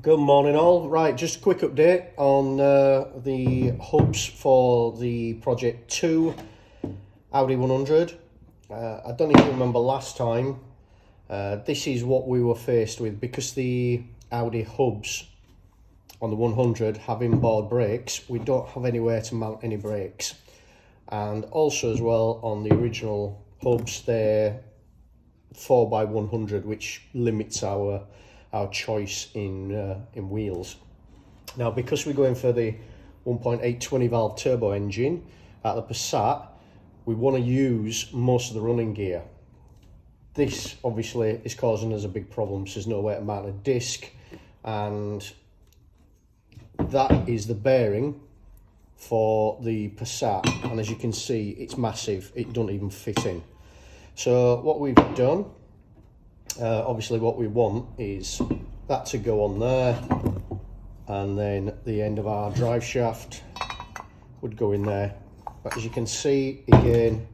Good morning all. Right, just a quick update on the hubs for the Project 2 Audi 100. I don't even remember last time. This is what we were faced with because the Audi hubs on the 100 have inboard brakes. We don't have anywhere to mount any brakes. And also as well on the original hubs, they're 4x100, which limits our choice in wheels. Now, because we're going for the 1.8 20 valve turbo engine at the Passat, we want to use most of the running gear. This obviously is causing us a big problem, so there's nowhere to mount a disc, and that is the bearing for the Passat, and as you can see, it's massive. It doesn't even fit in. So what we've done, obviously what we want is that to go on there, and then the end of our drive shaft would go in there. But as you can see, again,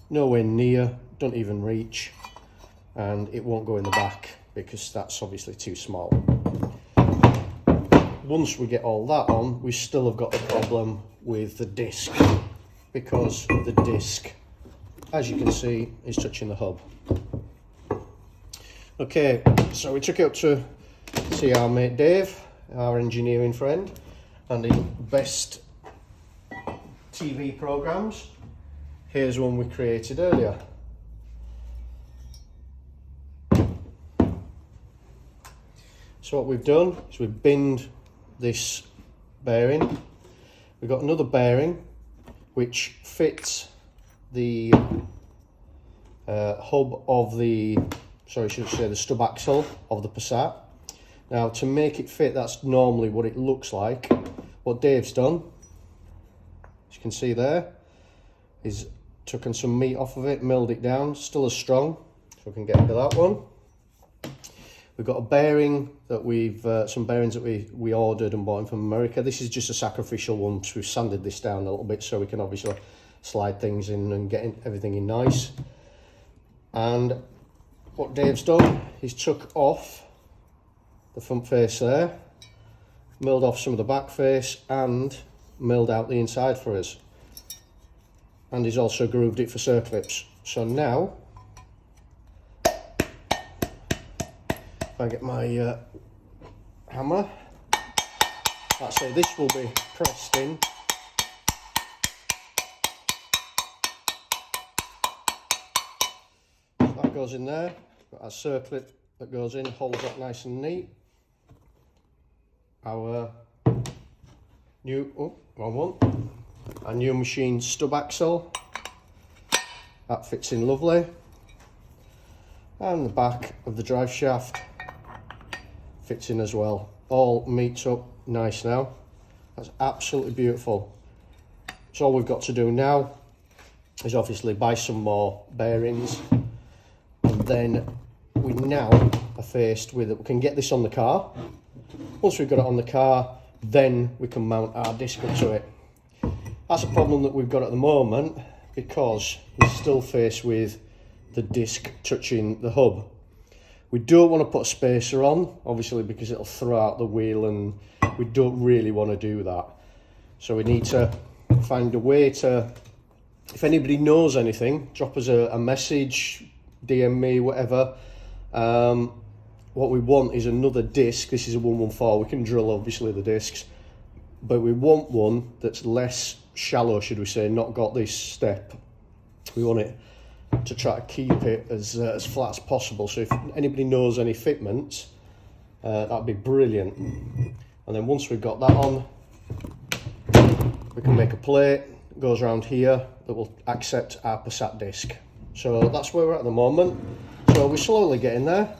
nowhere near, don't even reach, and it won't go in the back because that's obviously too small. Once we get all that on, we still have got the problem with the disc, because the disc, as you can see, is touching the hub. Okay, so we took it up to see our mate Dave, our engineering friend, and the best TV programs. Here's one we created earlier. So what we've done is we've binned this bearing. We've got another bearing which fits the hub of the, sorry, I should say the stub axle of the Passat. Now, to make it fit, that's normally what it looks like. What Dave's done, as you can see there, is taken some meat off of it, milled it down, still as strong, so we can get into that one. We've got a bearing that some bearings that we ordered and bought in from America. This is just a sacrificial one, so we've sanded this down a little bit so we can obviously slide things in and get everything in nice. And what Dave's done, he's took off the front face there, milled off some of the back face, and milled out the inside for us. And he's also grooved it for circlips. So now, if I get my hammer, let's say this will be pressed in. That goes in there, got our circlip that goes in, holds that nice and neat. Our new, wrong one, our new machine stub axle, that fits in lovely. And the back of the drive shaft fits in as well. All meets up nice now. That's absolutely beautiful. So all we've got to do now is obviously buy some more bearings, and then we now are faced with it. We can get this on the car. Once we've got it on the car, then we can mount our disc up to it. That's a problem that we've got at the moment, because we're still faced with the disc touching the hub. We don't want to put a spacer on, obviously, because it'll throw out the wheel, and we don't really want to do that. So we need to find a way to, if anybody knows anything, drop us a message, DM me, whatever. What we want is another disc. This is a 114. We can drill obviously the discs, but we want one that's less shallow, should we say, not got this step. We want it to try to keep it as flat as possible. So if anybody knows any fitments, that'd be brilliant. And then once we've got that on, we can make a plate that goes around here that will accept our Passat disc. So that's where we're at the moment. So we're slowly getting there.